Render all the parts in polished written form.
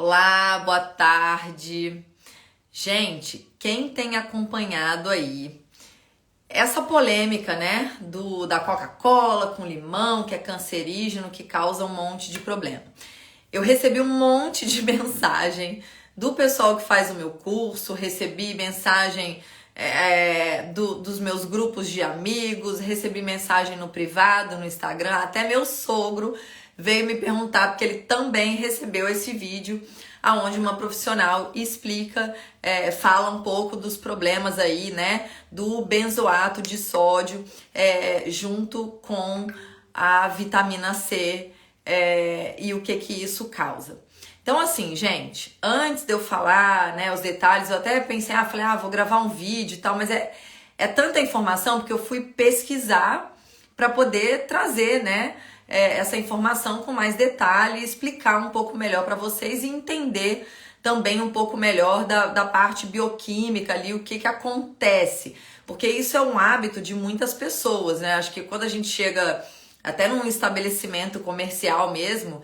Olá, boa tarde. Gente, quem tem acompanhado aí essa polêmica, né, da Coca-Cola com limão, que é cancerígeno, que causa um monte de problema. Eu recebi um monte de mensagem do pessoal que faz o meu curso, recebi mensagem dos meus grupos de amigos, recebi mensagem no privado, no Instagram, até meu sogro veio me perguntar, porque ele também recebeu esse vídeo aonde uma profissional explica, fala um pouco dos problemas aí, né, do benzoato de sódio junto com a vitamina C e o que isso causa. Então, assim, gente, antes de eu falar, né, os detalhes, eu até pensei, vou gravar um vídeo e tal, mas é tanta informação, porque eu fui pesquisar para poder trazer, né, essa informação com mais detalhe, explicar um pouco melhor para vocês e entender também um pouco melhor da parte bioquímica ali, o que acontece. Porque isso é um hábito de muitas pessoas, né? Acho que quando a gente chega até num estabelecimento comercial mesmo,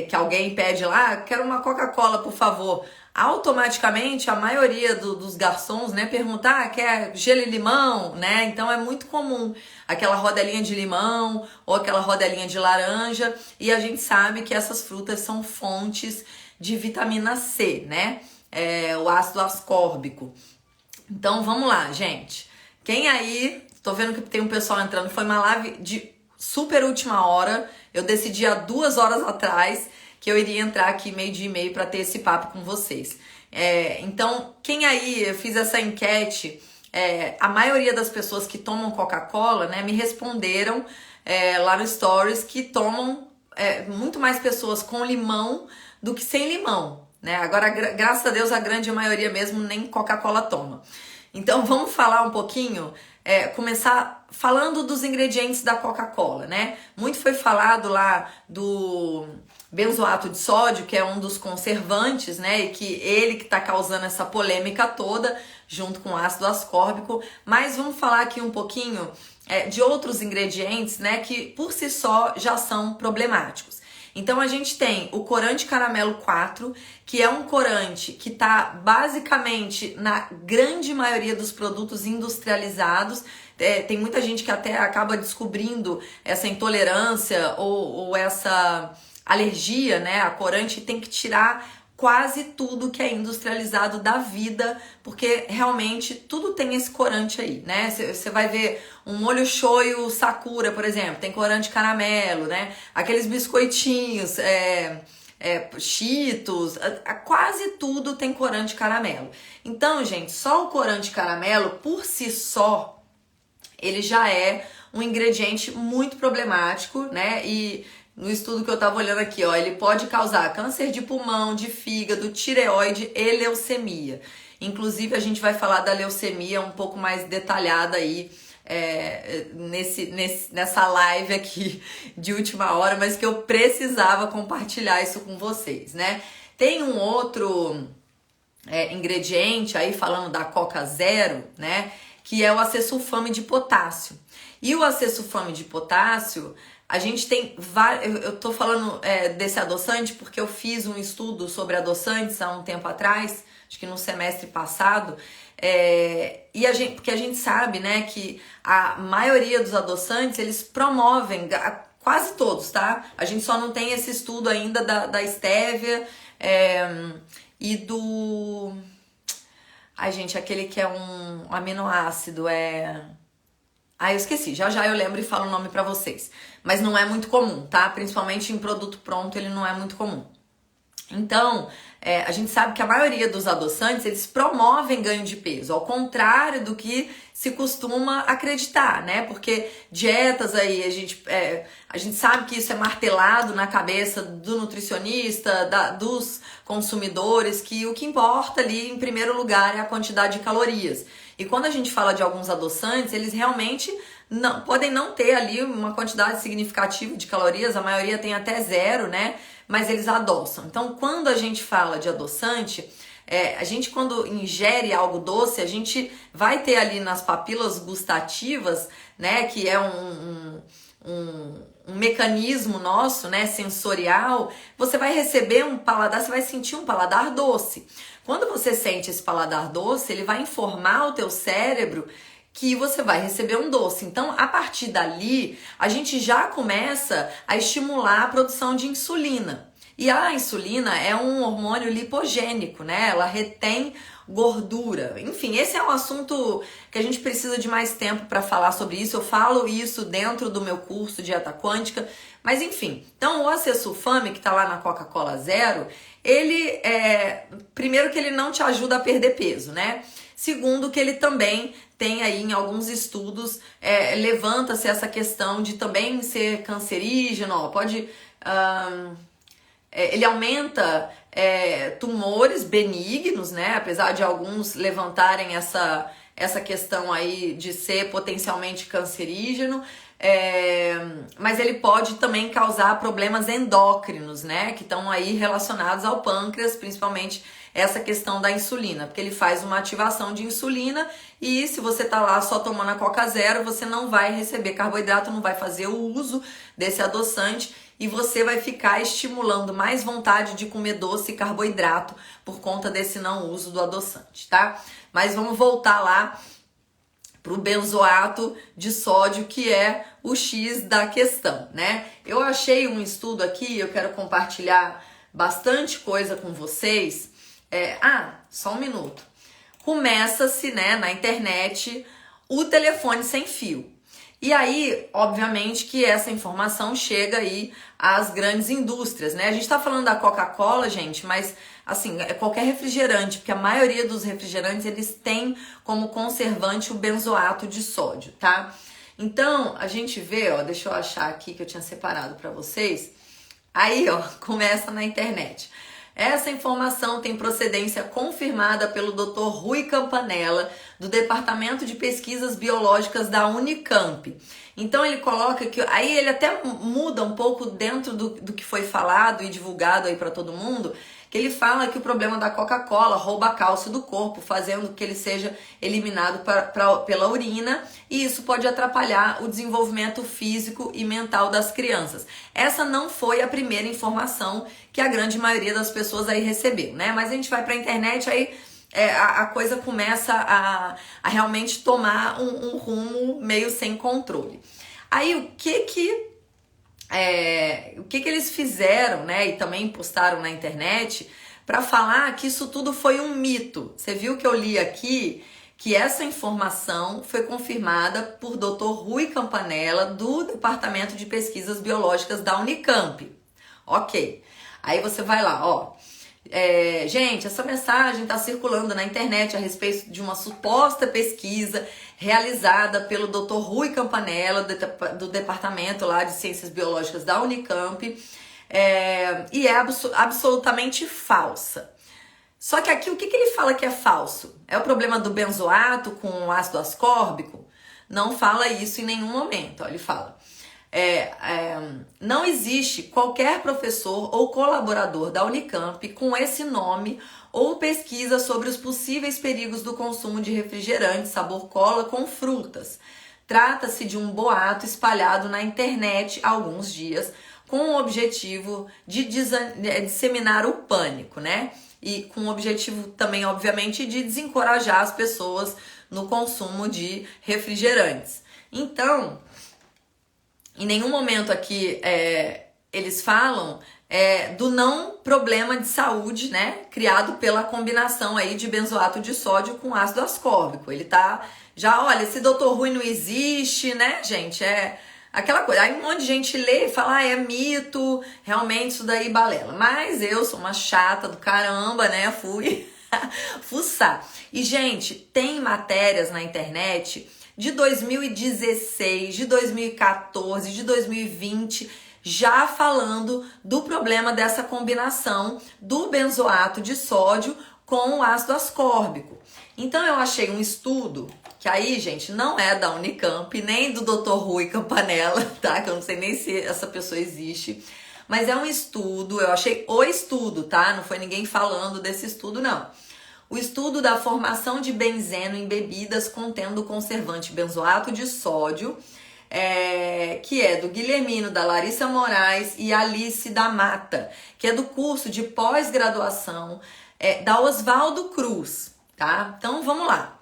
que alguém pede lá, quero uma Coca-Cola, por favor. Automaticamente, a maioria dos garçons, né, pergunta, quer gelo e limão, né? Então é muito comum aquela rodelinha de limão ou aquela rodelinha de laranja, e a gente sabe que essas frutas são fontes de vitamina C, né? O ácido ascórbico. Então vamos lá, gente. Quem aí, tô vendo que tem um pessoal entrando, foi uma live de super última hora, eu decidi há 2 horas atrás que eu iria entrar aqui 12h30 para ter esse papo com vocês. Então, quem aí, eu fiz essa enquete, a maioria das pessoas que tomam Coca-Cola, né, me responderam lá no Stories que tomam muito mais pessoas com limão do que sem limão, né? Agora, graças a Deus, a grande maioria mesmo nem Coca-Cola toma. Então, vamos falar um pouquinho, começar falando dos ingredientes da Coca-Cola, né? Muito foi falado lá do benzoato de sódio, que é um dos conservantes, né? E que ele que tá causando essa polêmica toda, junto com o ácido ascórbico. Mas vamos falar aqui um pouquinho de outros ingredientes, né? Que por si só já são problemáticos. Então a gente tem o corante caramelo 4, que é um corante que está basicamente na grande maioria dos produtos industrializados. Tem muita gente que até acaba descobrindo essa intolerância ou essa alergia, né, a corante, tem que tirar quase tudo que é industrializado da vida, porque realmente tudo tem esse corante aí, né? Você vai ver um molho shoyu Sakura, por exemplo, tem corante caramelo, né? Aqueles biscoitinhos, Cheetos, quase tudo tem corante caramelo. Então, gente, só o corante caramelo, por si só, ele já é um ingrediente muito problemático, né? E no estudo que eu tava olhando aqui, ó, ele pode causar câncer de pulmão, de fígado, tireoide e leucemia. Inclusive, a gente vai falar da leucemia um pouco mais detalhada aí nessa live aqui de última hora, mas que eu precisava compartilhar isso com vocês, né? Tem um outro ingrediente aí, falando da Coca Zero, né? Que é o acesulfame de potássio. E o acesulfame de potássio, a gente tem vários. Eu tô falando desse adoçante porque eu fiz um estudo sobre adoçantes há um tempo atrás, acho que no semestre passado, porque a gente sabe, né, que a maioria dos adoçantes eles promovem, quase todos, tá? A gente só não tem esse estudo ainda da estévia e do. Ai, gente, aquele que é um aminoácido, eu esqueci, já eu lembro e falo o nome pra vocês. Mas não é muito comum, tá? Principalmente em produto pronto, ele não é muito comum. Então, a gente sabe que a maioria dos adoçantes, eles promovem ganho de peso, ao contrário do que se costuma acreditar, né? Porque dietas aí, a gente sabe que isso é martelado na cabeça do nutricionista, dos consumidores, que o que importa ali, em primeiro lugar, é a quantidade de calorias. E quando a gente fala de alguns adoçantes, eles realmente podem não ter ali uma quantidade significativa de calorias, a maioria tem até 0, né? Mas eles adoçam. Então, quando a gente fala de adoçante, a gente quando ingere algo doce, a gente vai ter ali nas papilas gustativas, né? Que é um mecanismo nosso, né, sensorial, você vai receber um paladar, você vai sentir um paladar doce. Quando você sente esse paladar doce, ele vai informar o teu cérebro que você vai receber um doce. Então, a partir dali, a gente já começa a estimular a produção de insulina. E a insulina é um hormônio lipogênico, né? Ela retém gordura. Enfim, esse é um assunto que a gente precisa de mais tempo para falar sobre isso. Eu falo isso dentro do meu curso Dieta Quântica. Mas enfim, então o acesulfame, que está lá na Coca-Cola Zero, ele primeiro que ele não te ajuda a perder peso, né? Segundo que ele também tem aí em alguns estudos, levanta-se essa questão de também ser cancerígeno, ó, pode... ele aumenta tumores benignos, né? Apesar de alguns levantarem essa questão aí de ser potencialmente cancerígeno, mas ele pode também causar problemas endócrinos, né? Que estão aí relacionados ao pâncreas, principalmente essa questão da insulina, porque ele faz uma ativação de insulina e se você tá lá só tomando a Coca Zero, você não vai receber carboidrato, não vai fazer o uso desse adoçante e você vai ficar estimulando mais vontade de comer doce e carboidrato por conta desse não uso do adoçante, tá? Mas vamos voltar lá pro benzoato de sódio, que é o X da questão, né? Eu achei um estudo aqui, eu quero compartilhar bastante coisa com vocês. Só um minuto. Começa-se, né, na internet o telefone sem fio. E aí, obviamente, que essa informação chega aí às grandes indústrias, né? A gente tá falando da Coca-Cola, gente, mas assim, qualquer refrigerante, porque a maioria dos refrigerantes, eles têm como conservante o benzoato de sódio, tá? Então, a gente vê, ó, deixa eu achar aqui que eu tinha separado para vocês. Aí, ó, começa na internet. Essa informação tem procedência confirmada pelo Dr. Rui Campanella, do Departamento de Pesquisas Biológicas da Unicamp. Então ele coloca que, aí ele até muda um pouco dentro do que foi falado e divulgado aí para todo mundo, que ele fala que o problema da Coca-Cola rouba cálcio do corpo, fazendo que ele seja eliminado pela urina, e isso pode atrapalhar o desenvolvimento físico e mental das crianças. Essa não foi a primeira informação que a grande maioria das pessoas aí recebeu, né? Mas a gente vai pra internet, aí a coisa começa a realmente tomar um rumo meio sem controle. Aí o que eles fizeram, né, e também postaram na internet para falar que isso tudo foi um mito. Você viu que eu li aqui que essa informação foi confirmada por Dr. Rui Campanella, do Departamento de Pesquisas Biológicas da Unicamp. Ok. Aí você vai lá, ó. Gente, essa mensagem está circulando na internet a respeito de uma suposta pesquisa realizada pelo Dr. Rui Campanella, do Departamento lá de Ciências Biológicas da Unicamp, e é absolutamente falsa. Só que aqui, o que ele fala que é falso? É o problema do benzoato com o ácido ascórbico? Não fala isso em nenhum momento. Ó, ele fala... não existe qualquer professor ou colaborador da Unicamp com esse nome ou pesquisa sobre os possíveis perigos do consumo de refrigerante sabor cola com frutas. Trata-se de um boato espalhado na internet há alguns dias com o objetivo de disseminar o pânico, né? E com o objetivo também, obviamente, de desencorajar as pessoas no consumo de refrigerantes. Então... em nenhum momento aqui eles falam do não problema de saúde, né? Criado pela combinação aí de benzoato de sódio com ácido ascórbico. Ele tá já, olha, esse doutor Rui não existe, né, gente? É aquela coisa. Aí um monte de gente lê e fala, é mito, realmente isso daí balela. Mas eu sou uma chata do caramba, né? Fui fuçar. E, gente, tem matérias na internet... de 2016, de 2014, de 2020, já falando do problema dessa combinação do benzoato de sódio com o ácido ascórbico. Então eu achei um estudo, que aí, gente, não é da Unicamp, nem do Dr. Rui Campanella, tá? Que eu não sei nem se essa pessoa existe, mas é um estudo, eu achei o estudo, tá? Não foi ninguém falando desse estudo, não. O estudo da formação de benzeno em bebidas contendo conservante benzoato de sódio que é do Guilhermino, da Larissa Moraes e Alice da Mata, que é do curso de pós-graduação da Oswaldo Cruz, tá? Então vamos lá.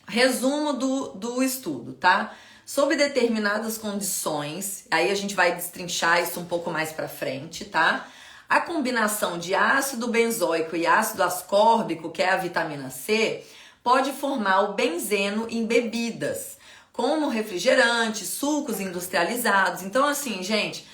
Resumo do estudo, tá? Sob determinadas condições, aí a gente vai destrinchar isso um pouco mais pra frente, tá? A combinação de ácido benzoico e ácido ascórbico, que é a vitamina C, pode formar o benzeno em bebidas, como refrigerantes, sucos industrializados. Então, assim, gente,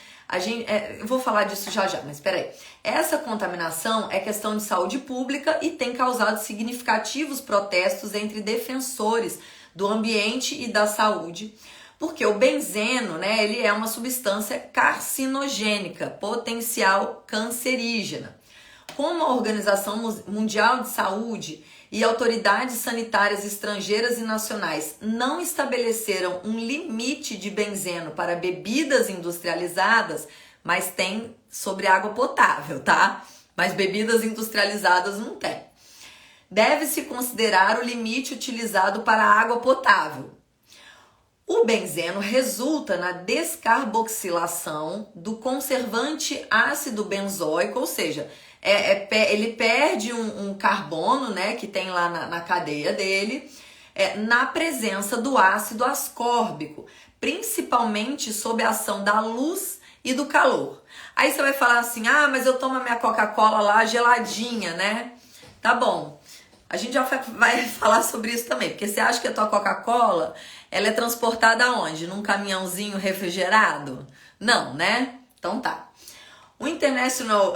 eu vou falar disso já, mas peraí. Essa contaminação é questão de saúde pública e tem causado significativos protestos entre defensores do ambiente e da saúde, porque o benzeno, né, ele é uma substância carcinogênica, potencial cancerígena. Como a Organização Mundial de Saúde e autoridades sanitárias estrangeiras e nacionais não estabeleceram um limite de benzeno para bebidas industrializadas, mas tem sobre água potável, tá? Mas bebidas industrializadas não tem. Deve-se considerar o limite utilizado para a água potável. O benzeno resulta na descarboxilação do conservante ácido benzoico, ou seja, ele perde um carbono, né, que tem lá na cadeia dele, na presença do ácido ascórbico, principalmente sob a ação da luz e do calor. Aí você vai falar assim, mas eu tomo a minha Coca-Cola lá geladinha, né? Tá bom. A gente já vai falar sobre isso também, porque você acha que a tua Coca-Cola, ela é transportada aonde? Num caminhãozinho refrigerado? Não, né? Então tá. O International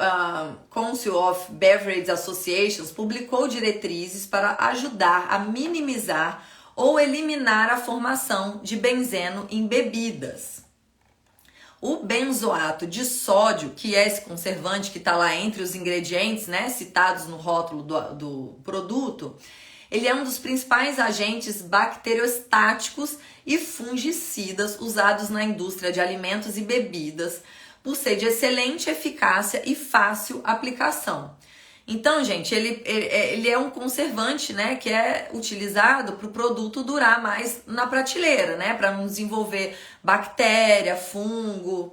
Council of Beverage Associations publicou diretrizes para ajudar a minimizar ou eliminar a formação de benzeno em bebidas. O benzoato de sódio, que é esse conservante que está lá entre os ingredientes, né, citados no rótulo do produto, ele é um dos principais agentes bacteriostáticos e fungicidas usados na indústria de alimentos e bebidas, por ser de excelente eficácia e fácil aplicação. Então, gente, ele é um conservante, né, que é utilizado para o produto durar mais na prateleira, né, para não desenvolver bactéria, fungo.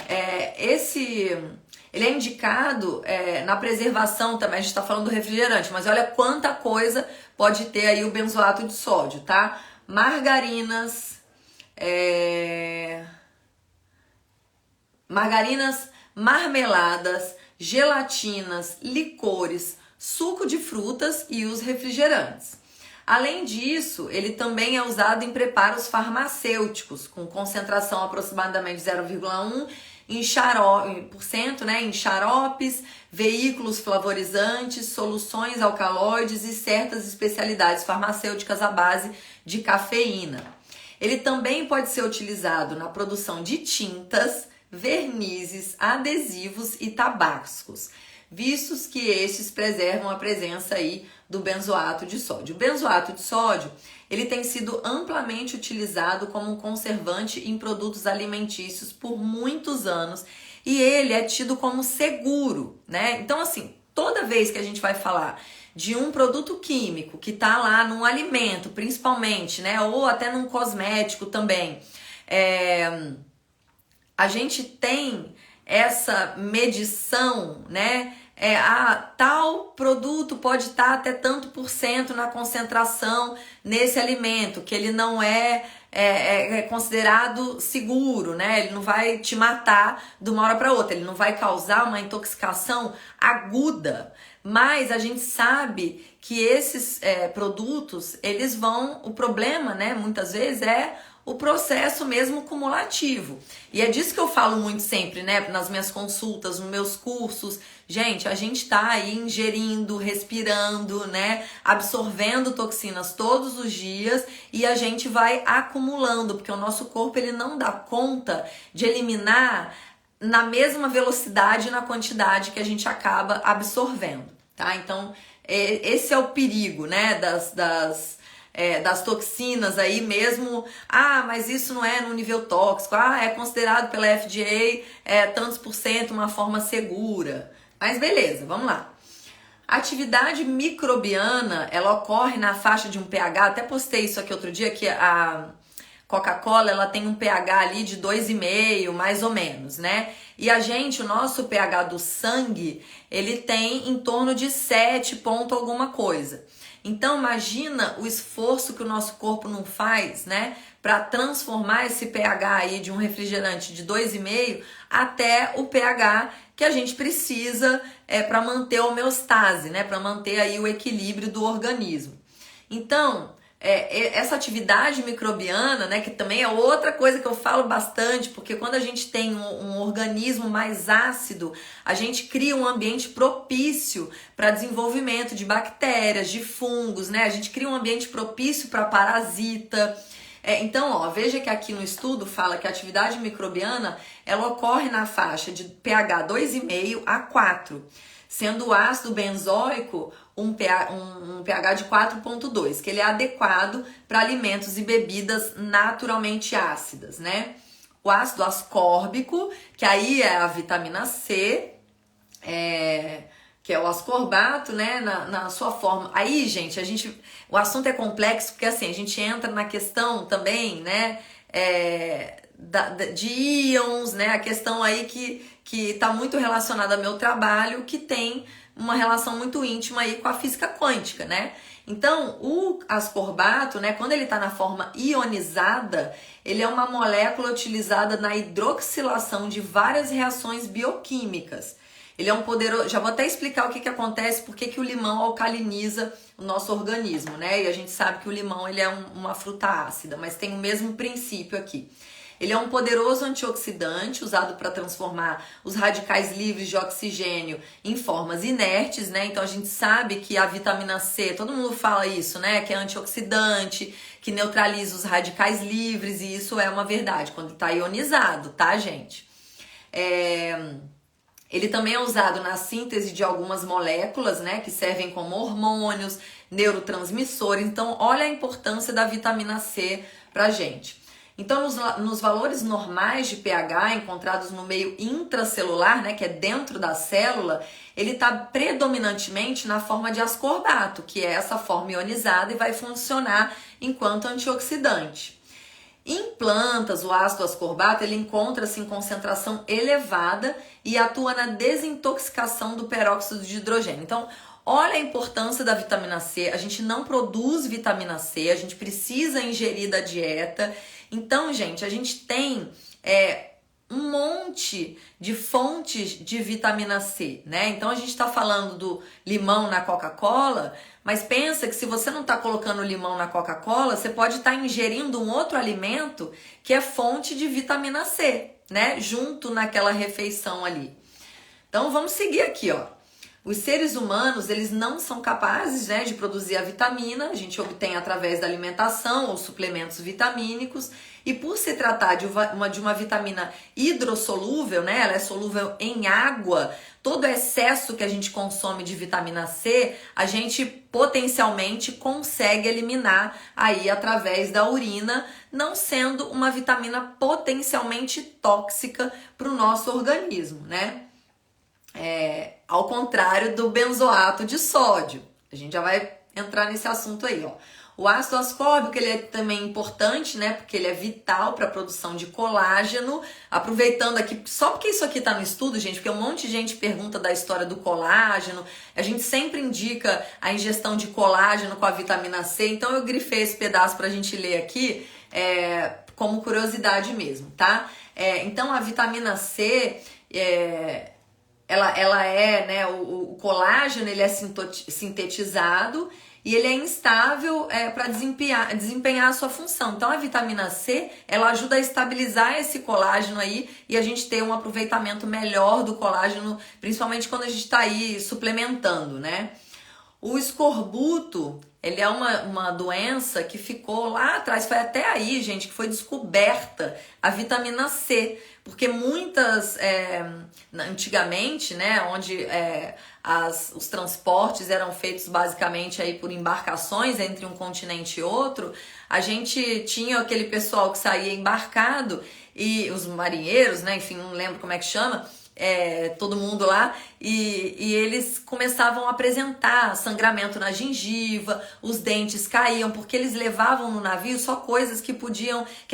Ele é indicado na preservação também, a gente está falando do refrigerante, mas olha quanta coisa pode ter aí o benzoato de sódio, tá? Margarinas, marmeladas, gelatinas, licores, suco de frutas e os refrigerantes. Além disso, ele também é usado em preparos farmacêuticos, com concentração aproximadamente 0,1% em xaropes, veículos flavorizantes, soluções alcaloides e certas especialidades farmacêuticas à base de cafeína. Ele também pode ser utilizado na produção de tintas, vernizes, adesivos e tabascos, vistos que estes preservam a presença aí do benzoato de sódio. O benzoato de sódio, ele tem sido amplamente utilizado como um conservante em produtos alimentícios por muitos anos e ele é tido como seguro, né? Então, assim, toda vez que a gente vai falar de um produto químico que tá lá num alimento, principalmente, né? Ou até num cosmético também, a gente tem essa medição, né? Tal produto pode estar até tanto por cento na concentração nesse alimento, que ele não é considerado seguro, né? Ele não vai te matar de uma hora para outra, ele não vai causar uma intoxicação aguda. Mas a gente sabe que esses produtos, eles vão... O problema, né, muitas vezes, é o processo mesmo cumulativo. E é disso que eu falo muito sempre, né, nas minhas consultas, nos meus cursos. Gente, a gente tá aí ingerindo, respirando, né, absorvendo toxinas todos os dias e a gente vai acumulando, porque o nosso corpo ele não dá conta de eliminar na mesma velocidade e na quantidade que a gente acaba absorvendo, tá? Então, esse é o perigo, né, das toxinas aí mesmo. Mas isso não é no nível tóxico. É considerado pela FDA tantos por cento uma forma segura. Mas beleza, vamos lá. A atividade microbiana, ela ocorre na faixa de um pH, até postei isso aqui outro dia, que Coca-Cola, ela tem um pH ali de 2,5, mais ou menos, né? E a gente, o nosso pH do sangue, ele tem em torno de 7 ponto alguma coisa. Então, imagina o esforço que o nosso corpo não faz, né? Para transformar esse pH aí de um refrigerante de 2,5 até o pH que a gente precisa para manter a homeostase, né? Para manter aí o equilíbrio do organismo. Então, essa atividade microbiana, né, que também é outra coisa que eu falo bastante, porque quando a gente tem um organismo mais ácido, a gente cria um ambiente propício para desenvolvimento de bactérias, de fungos, né? A gente cria um ambiente propício para parasita. Então, ó, veja que aqui no estudo fala que a atividade microbiana ela ocorre na faixa de pH 2,5 a 4, sendo o ácido benzoico um pH de 4,2, que ele é adequado para alimentos e bebidas naturalmente ácidas, né? O ácido ascórbico, que aí é a vitamina C, que é o ascorbato, né, na sua forma. Aí, gente, o assunto é complexo porque assim, a gente entra na questão também, né, de íons, né, a questão aí que tá muito relacionada ao meu trabalho, que tem uma relação muito íntima aí com a física quântica, né? Então, o ascorbato, né, quando ele está na forma ionizada, ele é uma molécula utilizada na hidroxilação de várias reações bioquímicas. Ele é um poderoso... Já vou até explicar o que acontece, por que o limão alcaliniza o nosso organismo, né? E a gente sabe que o limão ele é uma fruta ácida, mas tem o mesmo princípio aqui. Ele é um poderoso antioxidante usado para transformar os radicais livres de oxigênio em formas inertes, né? Então a gente sabe que a vitamina C, todo mundo fala isso, né? Que é antioxidante, que neutraliza os radicais livres, e isso é uma verdade quando está ionizado, tá, gente? Ele também é usado na síntese de algumas moléculas, né? Que servem como hormônios, neurotransmissores. Então, olha a importância da vitamina C pra gente. Então, nos valores normais de pH encontrados no meio intracelular, né, que é dentro da célula, ele está predominantemente na forma de ascorbato, que é essa forma ionizada e vai funcionar enquanto antioxidante. Em plantas, o ácido ascorbato ele encontra-se em concentração elevada e atua na desintoxicação do peróxido de hidrogênio. Então, olha a importância da vitamina C. A gente não produz vitamina C, a gente precisa ingerir da dieta. Então, gente, a gente tem um monte de fontes de vitamina C, né? Então, a gente está falando do limão na Coca-Cola, mas pensa que se você não está colocando limão na Coca-Cola, você pode estar ingerindo um outro alimento que é fonte de vitamina C, né? Junto naquela refeição ali. Então, vamos seguir aqui, ó. Os seres humanos, eles não são capazes, né, de produzir a vitamina, a gente obtém através da alimentação ou suplementos vitamínicos, e por se tratar de uma vitamina hidrossolúvel, né, ela é solúvel em água, todo excesso que a gente consome de vitamina C, a gente potencialmente consegue eliminar aí através da urina, não sendo uma vitamina potencialmente tóxica para o nosso organismo, né? Ao contrário do benzoato de sódio. A gente já vai entrar nesse assunto aí, ó. O ácido ascórbico, ele é também importante, né? Porque ele é vital para a produção de colágeno. Aproveitando aqui, só porque isso aqui tá no estudo, gente, porque um monte de gente pergunta da história do colágeno. A gente sempre indica a ingestão de colágeno com a vitamina C. Então eu grifei esse pedaço pra gente ler aqui, como curiosidade mesmo, tá? Então a vitamina C... Ela é, né, o colágeno ele é sintetizado e ele é instável para desempenhar a sua função. Então a vitamina C, ela ajuda a estabilizar esse colágeno aí e a gente ter um aproveitamento melhor do colágeno, principalmente quando a gente está aí suplementando, né? O escorbuto, ele é uma doença que ficou lá atrás, foi até aí, gente, que foi descoberta a vitamina C, porque muitas, antigamente, né, onde os transportes eram feitos basicamente aí por embarcações entre um continente e outro, a gente tinha aquele pessoal que saía embarcado, e os marinheiros, né, enfim, não lembro como é que chama, todo mundo lá, e eles começavam a apresentar sangramento na gengiva, os dentes caíam, porque eles levavam no navio só coisas que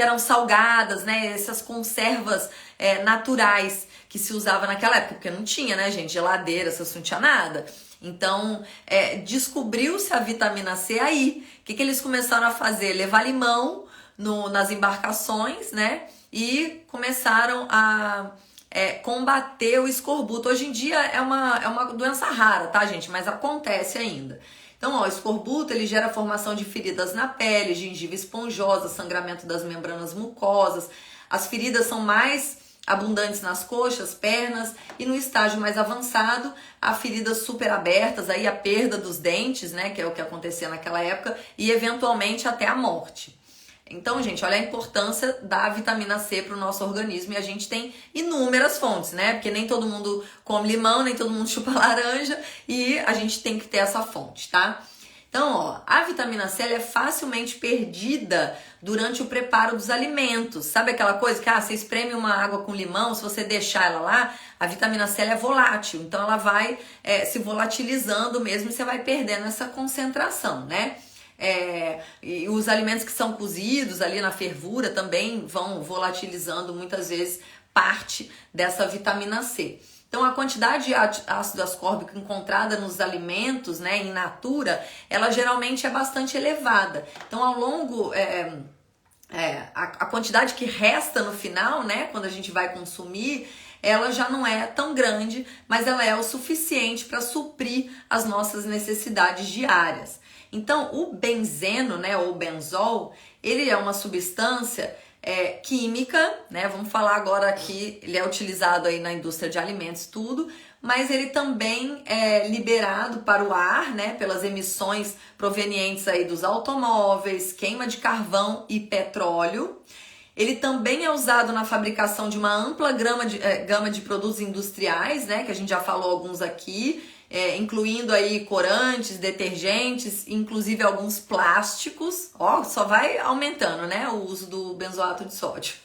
eram salgadas, né? Essas conservas naturais que se usava naquela época, porque não tinha, né, gente, geladeira, essas não tinha nada. Então, descobriu-se a vitamina C aí. O que eles começaram a fazer? Levar limão nas embarcações, né? E começaram a combater o escorbuto. Hoje em dia é uma doença rara, tá, gente? Mas acontece ainda. Então, o escorbuto, ele gera formação de feridas na pele, gengiva esponjosa, sangramento das membranas mucosas. As feridas são mais abundantes nas coxas, pernas, e no estágio mais avançado, há feridas super abertas, aí a perda dos dentes, né, que é o que acontecia naquela época, e eventualmente até a morte. Então, gente, olha a importância da vitamina C para o nosso organismo, e a gente tem inúmeras fontes, né? Porque nem todo mundo come limão, nem todo mundo chupa laranja, e a gente tem que ter essa fonte, tá? Então, ó, a vitamina C ela é facilmente perdida durante o preparo dos alimentos. Sabe aquela coisa que você espreme uma água com limão, se você deixar ela lá, a vitamina C ela é volátil, então ela vai se volatilizando mesmo e você vai perdendo essa concentração, né? E os alimentos que são cozidos ali na fervura também vão volatilizando muitas vezes parte dessa vitamina C. Então, a quantidade de ácido ascórbico encontrada nos alimentos, né, in natura, ela geralmente é bastante elevada. Então, ao longo, a quantidade que resta no final, né, quando a gente vai consumir, ela já não é tão grande, mas ela é o suficiente para suprir as nossas necessidades diárias. Então, o benzeno, né, ou benzol, ele é uma substância química, né? Vamos falar agora aqui, ele é utilizado aí na indústria de alimentos, tudo, mas ele também é liberado para o ar, né? Pelas emissões provenientes aí dos automóveis, queima de carvão e petróleo. Ele também é usado na fabricação de uma ampla gama de produtos industriais, né? Que a gente já falou alguns aqui, incluindo aí corantes, detergentes, inclusive alguns plásticos. Ó, só vai aumentando, né, o uso do benzoato de sódio,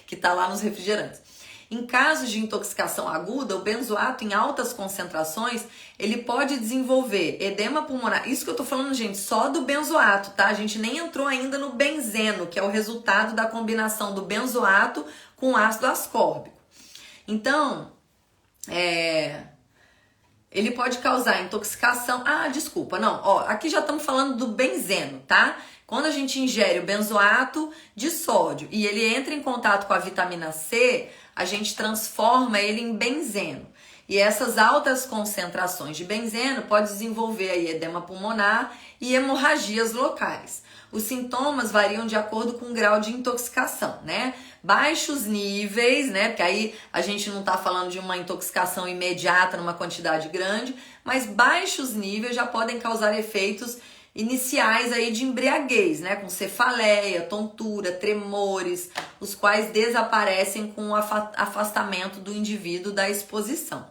que tá lá nos refrigerantes. Em casos de intoxicação aguda, o benzoato em altas concentrações, ele pode desenvolver edema pulmonar. Isso que eu tô falando, gente, só do benzoato, tá? A gente nem entrou ainda no benzeno, que é o resultado da combinação do benzoato com ácido ascórbico. Então, ele pode causar intoxicação. Desculpa, não. Ó, aqui já estamos falando do benzeno, tá? Quando a gente ingere o benzoato de sódio e ele entra em contato com a vitamina C, a gente transforma ele em benzeno. E essas altas concentrações de benzeno podem desenvolver aí edema pulmonar e hemorragias locais. Os sintomas variam de acordo com o grau de intoxicação, né? Baixos níveis, né? Porque aí a gente não tá falando de uma intoxicação imediata numa quantidade grande, mas baixos níveis já podem causar efeitos iniciais aí de embriaguez, né? Com cefaleia, tontura, tremores, os quais desaparecem com o afastamento do indivíduo da exposição.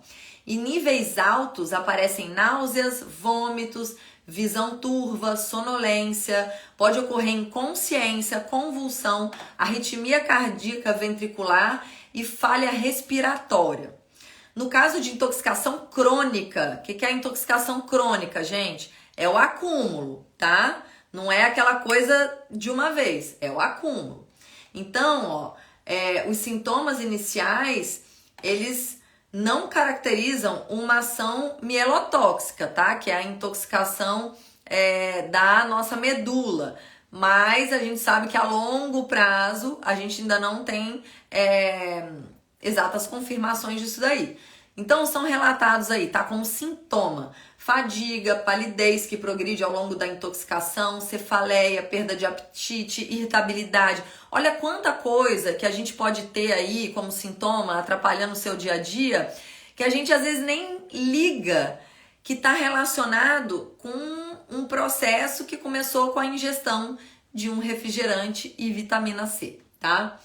Em níveis altos aparecem náuseas, vômitos, visão turva, sonolência, pode ocorrer inconsciência, convulsão, arritmia cardíaca ventricular e falha respiratória. No caso de intoxicação crônica, o que é a intoxicação crônica, gente? É o acúmulo, tá? Não é aquela coisa de uma vez, é o acúmulo. Então, ó, os sintomas iniciais, eles não caracterizam uma ação mielotóxica, tá? Que é a intoxicação da nossa medula. Mas a gente sabe que a longo prazo a gente ainda não tem exatas confirmações disso daí. Então são relatados aí, tá? Como sintoma: fadiga, palidez que progride ao longo da intoxicação, cefaleia, perda de apetite, irritabilidade. Olha quanta coisa que a gente pode ter aí como sintoma atrapalhando o seu dia a dia, que a gente às vezes nem liga que está relacionado com um processo que começou com a ingestão de um refrigerante e vitamina C, tá?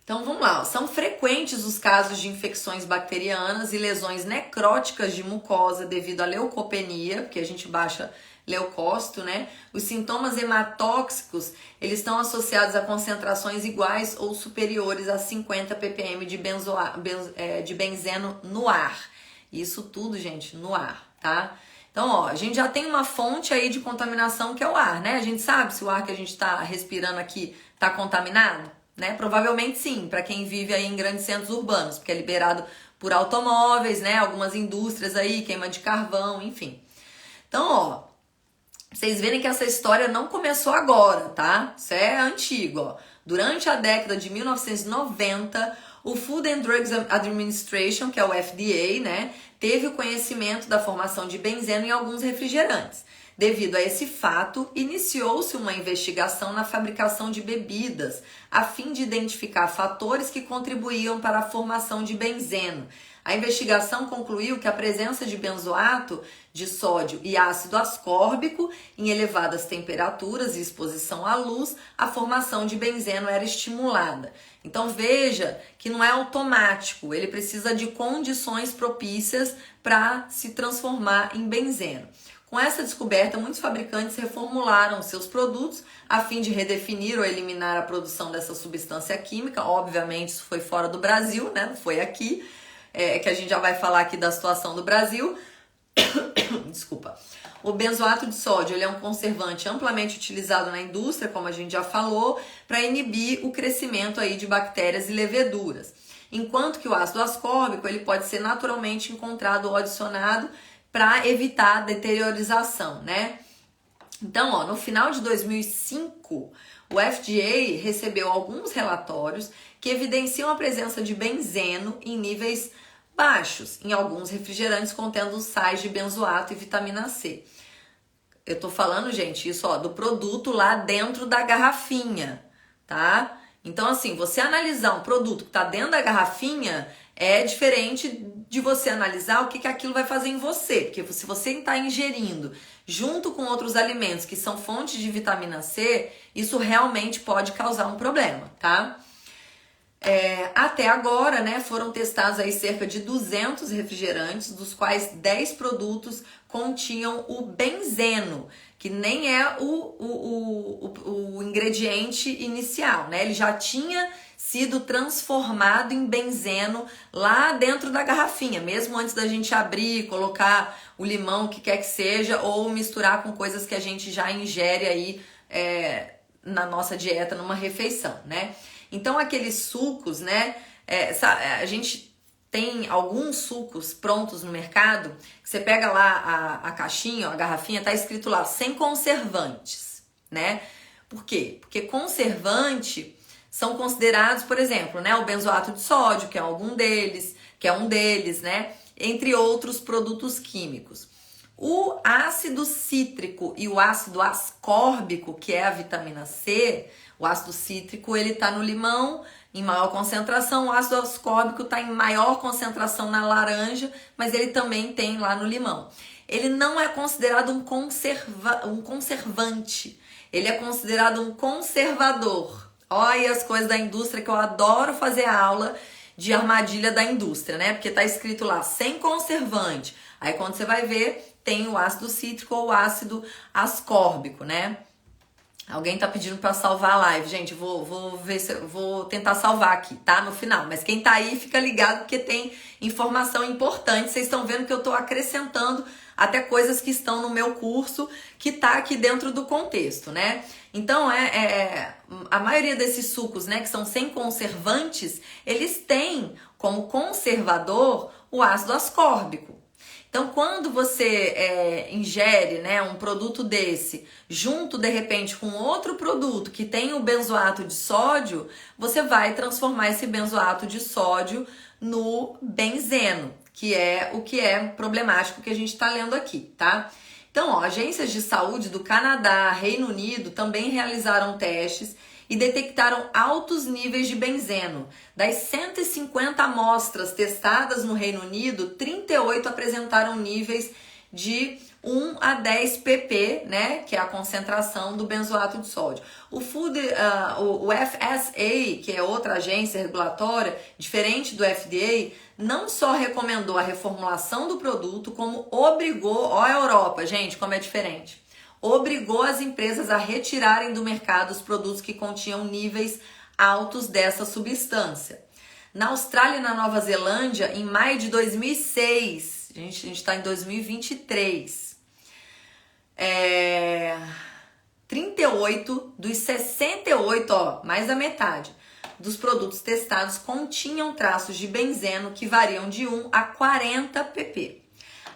Então vamos lá, são frequentes os casos de infecções bacterianas e lesões necróticas de mucosa devido à leucopenia, porque a gente baixa leucócito, né? Os sintomas hematóxicos, eles estão associados a concentrações iguais ou superiores a 50 ppm de benzeno no ar. Isso tudo, gente, no ar, tá? Então, ó, a gente já tem uma fonte aí de contaminação que é o ar, né? A gente sabe se o ar que a gente tá respirando aqui tá contaminado, né? Provavelmente sim, para quem vive aí em grandes centros urbanos, porque é liberado por automóveis, né? Algumas indústrias aí, queima de carvão, enfim. Então, ó, vocês verem que essa história não começou agora, tá? Isso é antigo, ó. Durante a década de 1990, o Food and Drugs Administration, que é o FDA, né, teve o conhecimento da formação de benzeno em alguns refrigerantes. Devido a esse fato, iniciou-se uma investigação na fabricação de bebidas, a fim de identificar fatores que contribuíam para a formação de benzeno. A investigação concluiu que a presença de benzoato de sódio e ácido ascórbico em elevadas temperaturas e exposição à luz, a formação de benzeno era estimulada. Então veja que não é automático, ele precisa de condições propícias para se transformar em benzeno. Com essa descoberta, muitos fabricantes reformularam seus produtos a fim de redefinir ou eliminar a produção dessa substância química. Obviamente isso foi fora do Brasil, né? Não foi aqui. Que a gente já vai falar aqui da situação do Brasil. Desculpa. O benzoato de sódio, ele é um conservante amplamente utilizado na indústria, como a gente já falou, para inibir o crescimento aí de bactérias e leveduras. Enquanto que o ácido ascórbico, ele pode ser naturalmente encontrado ou adicionado para evitar a deteriorização, né? Então, ó, no final de 2005, o FDA recebeu alguns relatórios que evidenciam a presença de benzeno em níveis baixos em alguns refrigerantes contendo sais de benzoato e vitamina C. Eu tô falando, gente, isso ó, do produto lá dentro da garrafinha, tá? Então, assim, você analisar um produto que tá dentro da garrafinha é diferente de você analisar o que aquilo vai fazer em você. Porque se você está ingerindo junto com outros alimentos que são fontes de vitamina C, isso realmente pode causar um problema, tá? Até agora, né, foram testados aí cerca de 200 refrigerantes, dos quais 10 produtos continham o benzeno, que nem é o ingrediente inicial, né? Ele já tinha sido transformado em benzeno lá dentro da garrafinha, mesmo antes da gente abrir, colocar o limão, o que quer que seja, ou misturar com coisas que a gente já ingere aí na nossa dieta, numa refeição, né? Então, aqueles sucos, né? A gente tem alguns sucos prontos no mercado, que você pega lá a caixinha, a garrafinha, tá escrito lá, sem conservantes, né? Por quê? Porque conservante são considerados, por exemplo, né, o benzoato de sódio, que é um deles, né? Entre outros produtos químicos. O ácido cítrico e o ácido ascórbico, que é a vitamina C, o ácido cítrico ele está no limão em maior concentração, o ácido ascórbico está em maior concentração na laranja, mas ele também tem lá no limão. Ele não é considerado um conservante, ele é considerado um conservador. Olha as coisas da indústria que eu adoro fazer aula de armadilha da indústria, né? Porque tá escrito lá, sem conservante. Aí quando você vai ver, tem o ácido cítrico ou o ácido ascórbico, né? Alguém tá pedindo para salvar a live, gente, vou ver se vou tentar salvar aqui, tá? No final, mas quem tá aí fica ligado porque tem informação importante. Vocês estão vendo que eu tô acrescentando até coisas que estão no meu curso, que tá aqui dentro do contexto, né? Então, a maioria desses sucos, né, que são sem conservantes, eles têm como conservador o ácido ascórbico. Então, quando você ingere, né, um produto desse junto, de repente, com outro produto que tem o benzoato de sódio, você vai transformar esse benzoato de sódio no benzeno, que é o que é problemático que a gente está lendo aqui, tá? Então, ó, agências de saúde do Canadá, Reino Unido também realizaram testes e detectaram altos níveis de benzeno. Das 150 amostras testadas no Reino Unido, 38 apresentaram níveis de 1 a 10 pp, né, que é a concentração do benzoato de sódio. O FSA, que é outra agência regulatória, diferente do FDA, não só recomendou a reformulação do produto, como obrigou, ó a Europa, gente, como é diferente, obrigou as empresas a retirarem do mercado os produtos que continham níveis altos dessa substância. Na Austrália e na Nova Zelândia, em maio de 2006, a gente está em 2023, 38 dos 68, mais da metade, dos produtos testados continham traços de benzeno que variam de 1 a 40 pp.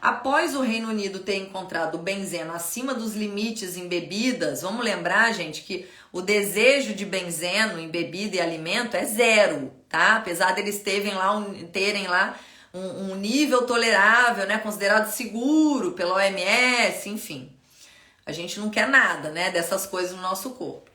Após o Reino Unido ter encontrado o benzeno acima dos limites em bebidas, vamos lembrar, gente, que o desejo de benzeno em bebida e alimento é zero, tá? Apesar deles terem lá um nível tolerável, né, considerado seguro pela OMS, enfim. A gente não quer nada, né, dessas coisas no nosso corpo.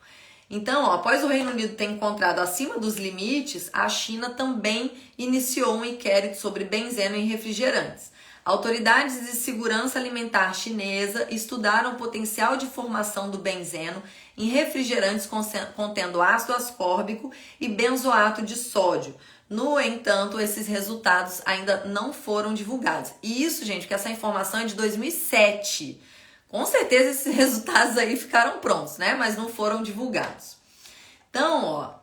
Então, após o Reino Unido ter encontrado acima dos limites, a China também iniciou um inquérito sobre benzeno em refrigerantes. Autoridades de segurança alimentar chinesa estudaram o potencial de formação do benzeno em refrigerantes contendo ácido ascórbico e benzoato de sódio. No entanto, esses resultados ainda não foram divulgados. E isso, gente, porque essa informação é de 2007. Com certeza esses resultados aí ficaram prontos, né? Mas não foram divulgados. Então,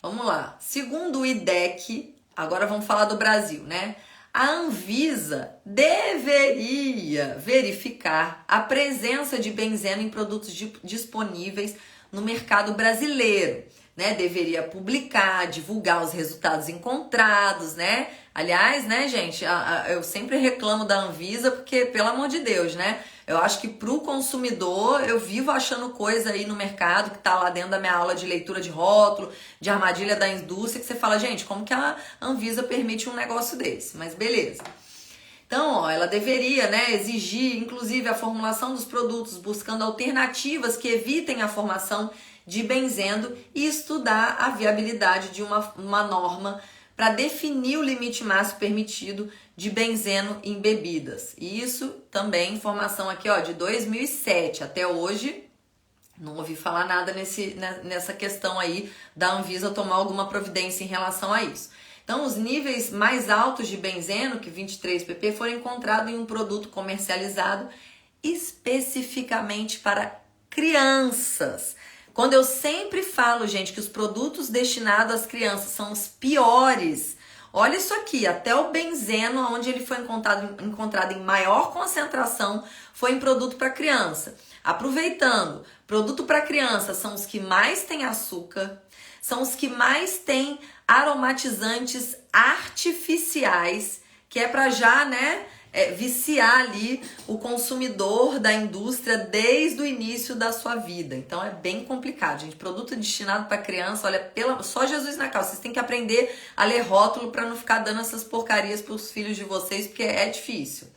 vamos lá. Segundo o IDEC, agora vamos falar do Brasil, né? A Anvisa deveria verificar a presença de benzeno em produtos disponíveis no mercado brasileiro, né? Deveria publicar, divulgar os resultados encontrados, né? Aliás, né, gente, eu sempre reclamo da Anvisa porque, pelo amor de Deus, né? Eu acho que pro consumidor, eu vivo achando coisa aí no mercado que tá lá dentro da minha aula de leitura de rótulo, de armadilha da indústria, que você fala, gente, como que a Anvisa permite um negócio desse? Mas beleza. Então, ela deveria, né, exigir, inclusive, a formulação dos produtos, buscando alternativas que evitem a formação de benzeno e estudar a viabilidade de uma norma para definir o limite máximo permitido de benzeno em bebidas. E isso também, informação aqui, de 2007. Até hoje, não ouvi falar nada nessa questão aí da Anvisa tomar alguma providência em relação a isso. Então, os níveis mais altos de benzeno, que 23 pp, foram encontrados em um produto comercializado especificamente para crianças. Quando eu sempre falo, gente, que os produtos destinados às crianças são os piores, olha isso aqui, até o benzeno, onde ele foi encontrado em maior concentração, foi em produto para criança. Aproveitando, produto para criança são os que mais têm açúcar, são os que mais têm aromatizantes artificiais, que é para já, né, viciar ali o consumidor da indústria desde o início da sua vida. Então é bem complicado, gente. Produto destinado para criança, olha, só Jesus na causa. Vocês têm que aprender a ler rótulo para não ficar dando essas porcarias para os filhos de vocês, porque é difícil.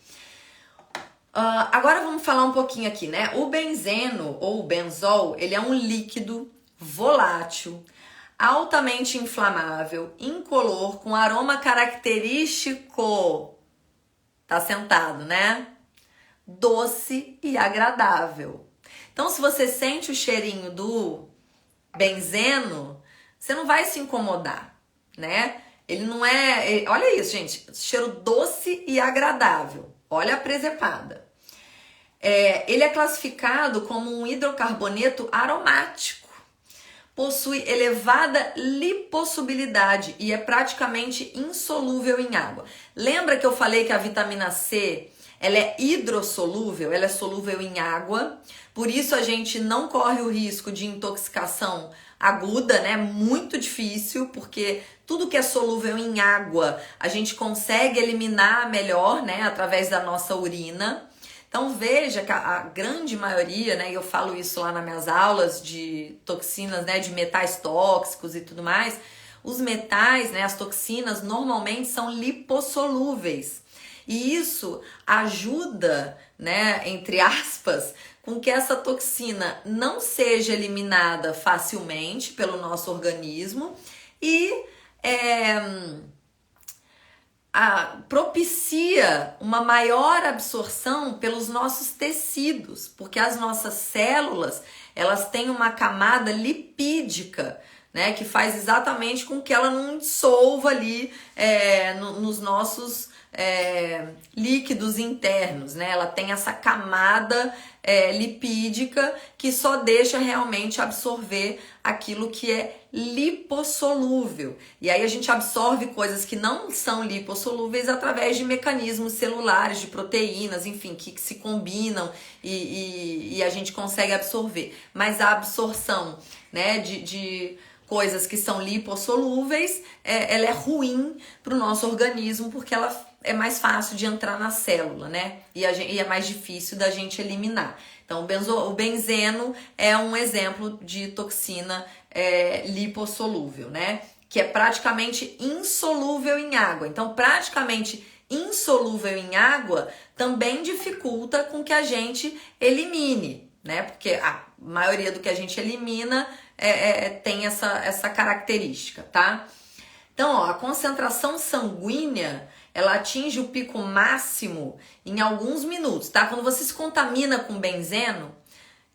Agora vamos falar um pouquinho aqui, né? O benzeno ou o benzol, ele é um líquido volátil, altamente inflamável, incolor, com aroma característico. Tá sentado, né? Doce e agradável. Então, se você sente o cheirinho do benzeno, você não vai se incomodar, né? Ele não é... Olha isso, gente. Cheiro doce e agradável. Olha a presepada. Ele é classificado como um hidrocarboneto aromático. Possui elevada lipossolubilidade e é praticamente insolúvel em água. Lembra que eu falei que a vitamina C, ela é hidrossolúvel, ela é solúvel em água, por isso a gente não corre o risco de intoxicação aguda, né? Muito difícil, porque tudo que é solúvel em água a gente consegue eliminar melhor, né? Através da nossa urina. Então veja que a grande maioria, né, e eu falo isso lá nas minhas aulas de toxinas, né, de metais tóxicos e tudo mais, os metais, né, as toxinas normalmente são lipossolúveis. E isso ajuda, né, entre aspas, com que essa toxina não seja eliminada facilmente pelo nosso organismo e propicia uma maior absorção pelos nossos tecidos, porque as nossas células, elas têm uma camada lipídica, né? Que faz exatamente com que ela não dissolva ali nos nossos líquidos internos, né? Ela tem essa camada lipídica que só deixa realmente absorver aquilo que é lipossolúvel. E aí a gente absorve coisas que não são lipossolúveis através de mecanismos celulares, de proteínas, enfim, que se combinam e a gente consegue absorver. Mas a absorção, né, de coisas que são lipossolúveis, ela é ruim para o nosso organismo porque ela é mais fácil de entrar na célula, né? E é mais difícil da gente eliminar. Então, o benzeno é um exemplo de toxina lipossolúvel, né? Que é praticamente insolúvel em água. Então, praticamente insolúvel em água também dificulta com que a gente elimine, né? Porque a maioria do que a gente elimina tem essa característica, tá? Então, ó, a concentração sanguínea, ela atinge o pico máximo em alguns minutos, tá? Quando você se contamina com benzeno,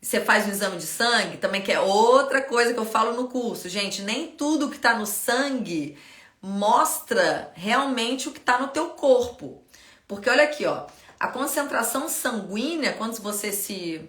você faz um exame de sangue, também que é outra coisa que eu falo no curso. Gente, nem tudo que tá no sangue mostra realmente o que tá no teu corpo. Porque olha aqui, ó, a concentração sanguínea, quando você se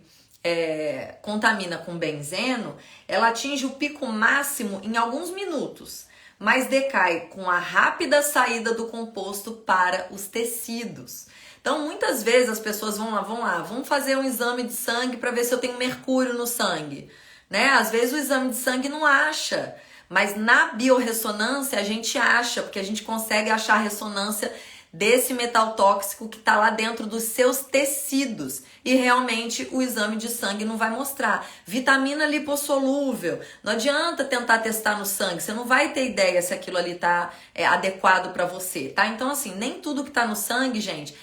contamina com benzeno, ela atinge o pico máximo em alguns minutos, mas decai com a rápida saída do composto para os tecidos. Então, muitas vezes as pessoas vão fazer um exame de sangue para ver se eu tenho mercúrio no sangue, né? Às vezes o exame de sangue não acha, mas na biorressonância a gente acha, porque a gente consegue achar a ressonância desse metal tóxico que está lá dentro dos seus tecidos. E realmente o exame de sangue não vai mostrar. Vitamina lipossolúvel. Não adianta tentar testar no sangue. Você não vai ter ideia se aquilo ali está adequado para você, tá? Então, assim, nem tudo que está no sangue, gente,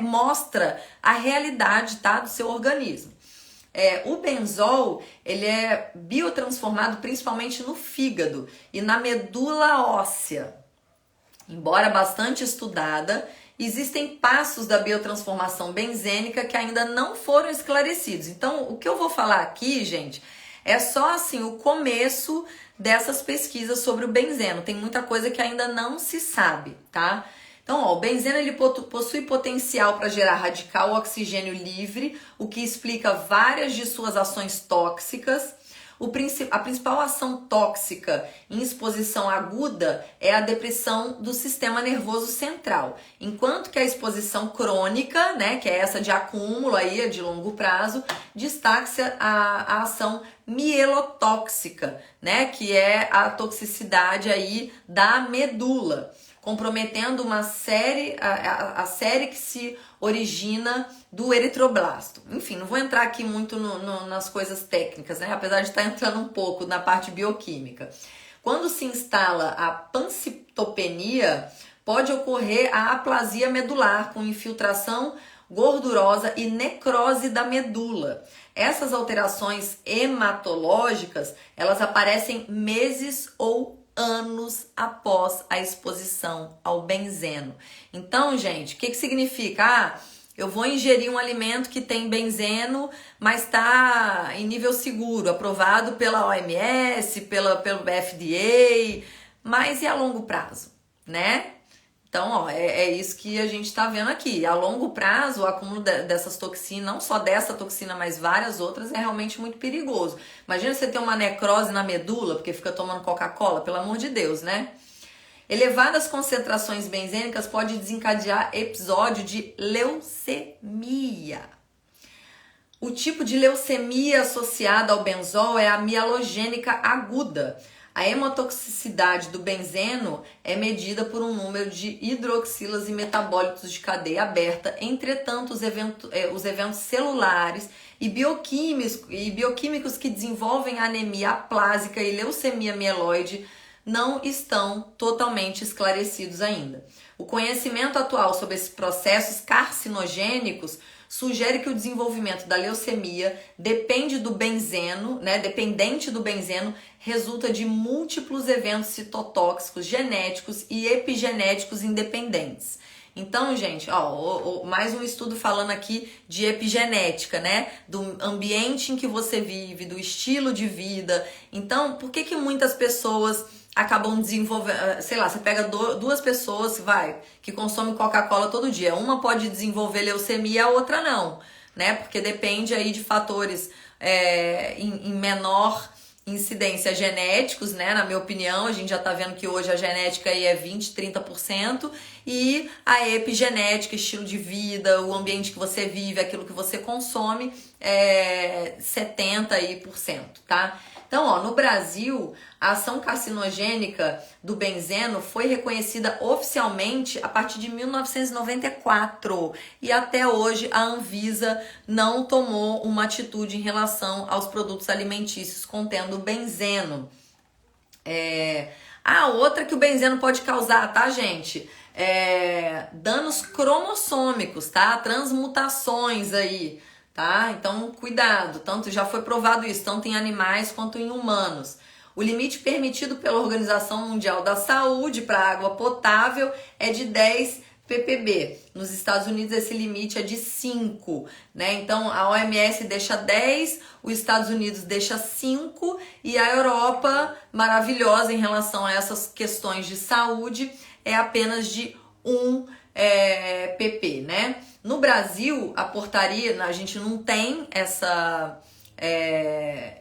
mostra a realidade, tá, do seu organismo. O benzol, ele é biotransformado principalmente no fígado e na medula óssea. Embora bastante estudada, existem passos da biotransformação benzênica que ainda não foram esclarecidos. Então, o que eu vou falar aqui, gente, é só assim o começo dessas pesquisas sobre o benzeno. Tem muita coisa que ainda não se sabe, tá? Então, ó, o benzeno ele possui potencial para gerar radical oxigênio livre, o que explica várias de suas ações tóxicas. A principal ação tóxica em exposição aguda é a depressão do sistema nervoso central, enquanto que a exposição crônica, né, que é essa de acúmulo aí, de longo prazo, destaca-se a ação mielotóxica, né, que é a toxicidade aí da medula, comprometendo uma série, a série que se origina do eritroblasto. Enfim, não vou entrar aqui muito nas coisas técnicas, né? Apesar de estar entrando um pouco na parte bioquímica. Quando se instala a pancitopenia, pode ocorrer a aplasia medular, com infiltração gordurosa e necrose da medula. Essas alterações hematológicas, elas aparecem meses ou anos após a exposição ao benzeno. Então, gente, o que significa? Eu vou ingerir um alimento que tem benzeno, mas está em nível seguro, aprovado pela OMS, pelo FDA, mas e a longo prazo, né? Então, ó, é isso que a gente está vendo aqui. A longo prazo, o acúmulo dessas toxinas, não só dessa toxina, mas várias outras, é realmente muito perigoso. Imagina você ter uma necrose na medula, porque fica tomando Coca-Cola, pelo amor de Deus, né? Elevadas concentrações benzênicas pode desencadear episódio de leucemia. O tipo de leucemia associada ao benzol é a mielogênica aguda. A hemotoxicidade do benzeno é medida por um número de hidroxilas e metabólitos de cadeia aberta. Entretanto, os eventos celulares e bioquímicos que desenvolvem anemia aplásica e leucemia mieloide não estão totalmente esclarecidos ainda. O conhecimento atual sobre esses processos carcinogênicos sugere que o desenvolvimento da leucemia dependente do benzeno, resulta de múltiplos eventos citotóxicos genéticos e epigenéticos independentes. Então, gente, ó, mais um estudo falando aqui de epigenética, né? Do ambiente em que você vive, do estilo de vida. Então, por que muitas pessoas acabam desenvolvendo, sei lá, você pega duas pessoas, que consomem Coca-Cola todo dia. Uma pode desenvolver leucemia, a outra não, né? Porque depende aí de fatores em menor incidência genéticos, né? Na minha opinião, a gente já tá vendo que hoje a genética aí é 20, 30% e a epigenética, estilo de vida, o ambiente que você vive, aquilo que você consome é 70%, tá? Então, ó, no Brasil, a ação carcinogênica do benzeno foi reconhecida oficialmente a partir de 1994 e até hoje a Anvisa não tomou uma atitude em relação aos produtos alimentícios contendo benzeno. Outra que o benzeno pode causar, tá, gente? Danos cromossômicos, tá? Transmutações aí. Tá? Então, cuidado, tanto já foi provado isso, tanto em animais quanto em humanos. O limite permitido pela Organização Mundial da Saúde para água potável é de 10 ppb. Nos Estados Unidos esse limite é de 5, né? Então a OMS deixa 10, os Estados Unidos deixa 5 e a Europa, maravilhosa em relação a essas questões de saúde, é apenas de 1 pp, né? No Brasil, a portaria, a gente não tem essa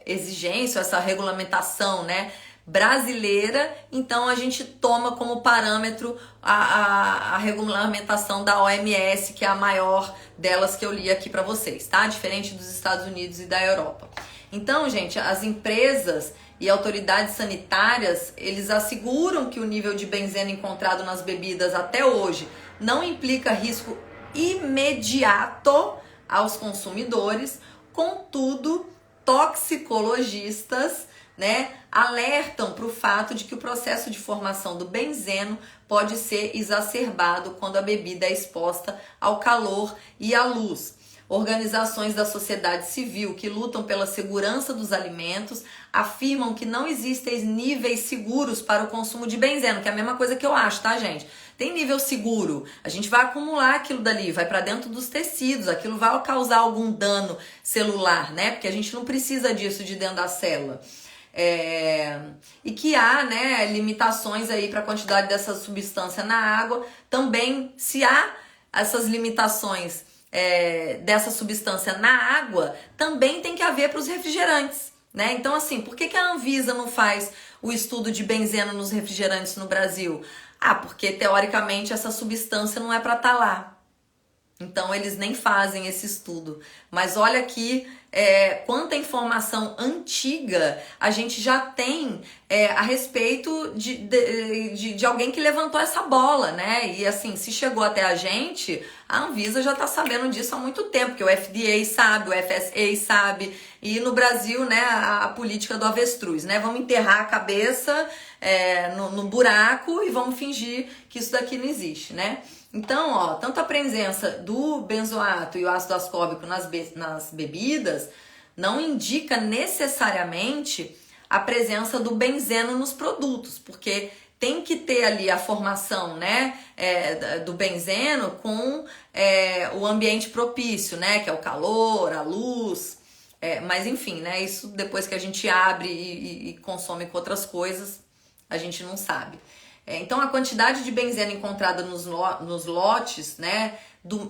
exigência, essa regulamentação, né, brasileira, então a gente toma como parâmetro a regulamentação da OMS, que é a maior delas que eu li aqui para vocês, tá? Diferente dos Estados Unidos e da Europa. Então, gente, as empresas e autoridades sanitárias, eles asseguram que o nível de benzeno encontrado nas bebidas até hoje não implica risco imediato aos consumidores, contudo, toxicologistas, né, alertam para o fato de que o processo de formação do benzeno pode ser exacerbado quando a bebida é exposta ao calor e à luz. Organizações da sociedade civil que lutam pela segurança dos alimentos afirmam que não existem níveis seguros para o consumo de benzeno, que é a mesma coisa que eu acho, tá, gente? Tem nível seguro, a gente vai acumular aquilo dali, vai para dentro dos tecidos, aquilo vai causar algum dano celular, né? Porque a gente não precisa disso de dentro da célula. E que há, né, limitações aí para a quantidade dessa substância na água. Também, se há essas limitações dessa substância na água, também tem que haver para os refrigerantes, né? Então, assim, por que a Anvisa não faz o estudo de benzeno nos refrigerantes no Brasil? Porque teoricamente essa substância não é para estar lá. Então eles nem fazem esse estudo. Mas olha aqui quanta informação antiga a gente já tem a respeito de alguém que levantou essa bola, né? E assim, se chegou até a gente, a Anvisa já está sabendo disso há muito tempo, que o FDA sabe, o FSA sabe, e no Brasil, né, a política do avestruz, né? Vamos enterrar a cabeça no buraco e vamos fingir que isso daqui não existe, né? Então, ó, tanto a presença do benzoato e o ácido ascórbico nas bebidas não indica necessariamente a presença do benzeno nos produtos, porque tem que ter ali a formação, né, do benzeno com o ambiente propício, né, que é o calor, a luz, mas enfim, né, isso depois que a gente abre e consome com outras coisas, a gente não sabe. Então a quantidade de benzeno encontrada nos lotes, né,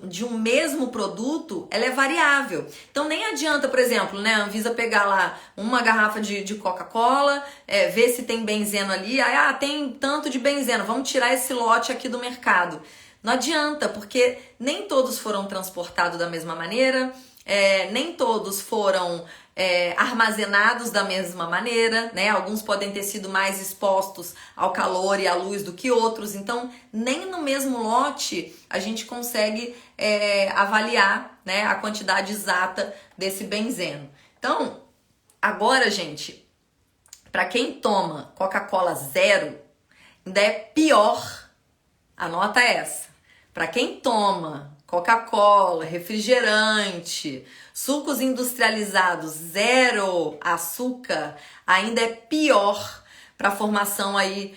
de um mesmo produto, ela é variável. Então nem adianta, por exemplo, né, a Anvisa pegar lá uma garrafa de Coca-Cola, ver se tem benzeno ali, tem tanto de benzeno, vamos tirar esse lote aqui do mercado. Não adianta, porque nem todos foram transportados da mesma maneira, nem todos foram armazenados da mesma maneira, né? Alguns podem ter sido mais expostos ao calor e à luz do que outros, então nem no mesmo lote a gente consegue avaliar, né, a quantidade exata desse benzeno. Então, agora, gente, para quem toma Coca-Cola zero, ainda é pior, anota essa. Para quem toma Coca-Cola, refrigerante, sucos industrializados, zero açúcar, ainda é pior. para a formação aí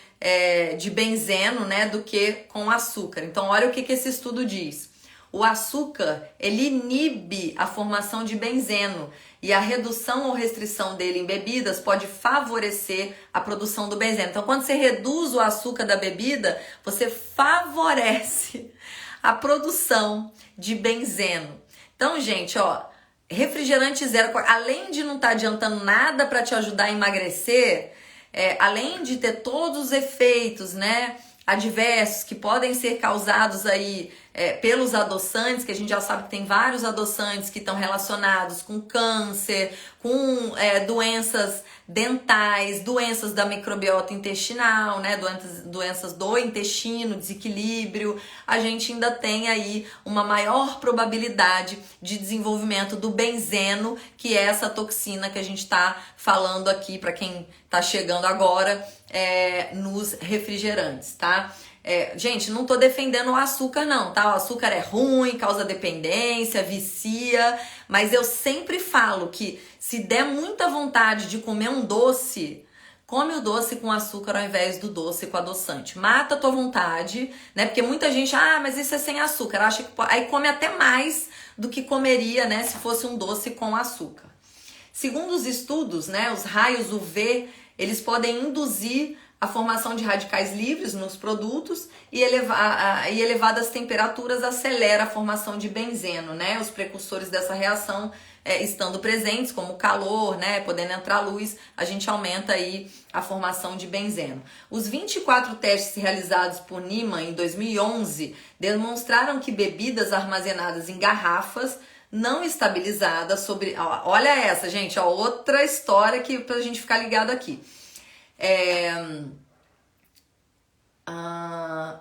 de benzeno, né, do que com açúcar. Então, olha o que esse estudo diz. O açúcar, ele inibe a formação de benzeno e a redução ou restrição dele em bebidas pode favorecer a produção do benzeno. Então, quando você reduz o açúcar da bebida, você favorece a produção de benzeno. Então, gente, ó, refrigerante zero, além de não estar adiantando nada para te ajudar a emagrecer, além de ter todos os efeitos, né, adversos que podem ser causados aí pelos adoçantes, que a gente já sabe que tem vários adoçantes que estão relacionados com câncer, com doenças dentais, doenças da microbiota intestinal, né, doenças do intestino, desequilíbrio. A gente ainda tem aí uma maior probabilidade de desenvolvimento do benzeno, que é essa toxina que a gente está falando aqui para quem está chegando agora nos refrigerantes, tá? Gente, não tô defendendo o açúcar não, tá? O açúcar é ruim, causa dependência, vicia, mas eu sempre falo que se der muita vontade de comer um doce, come o doce com açúcar ao invés do doce com adoçante. Mata a tua vontade, né? Porque muita gente, mas isso é sem açúcar, acha que aí come até mais do que comeria, né, se fosse um doce com açúcar. Segundo os estudos, né, os raios UV, eles podem induzir a formação de radicais livres nos produtos e elevadas temperaturas acelera a formação de benzeno, né? Os precursores dessa reação estando presentes, como o calor, né? Podendo entrar luz, a gente aumenta aí a formação de benzeno. Os 24 testes realizados por Niemann em 2011 demonstraram que bebidas armazenadas em garrafas não estabilizadas olha essa, gente, ó, outra história que pra gente ficar ligado aqui.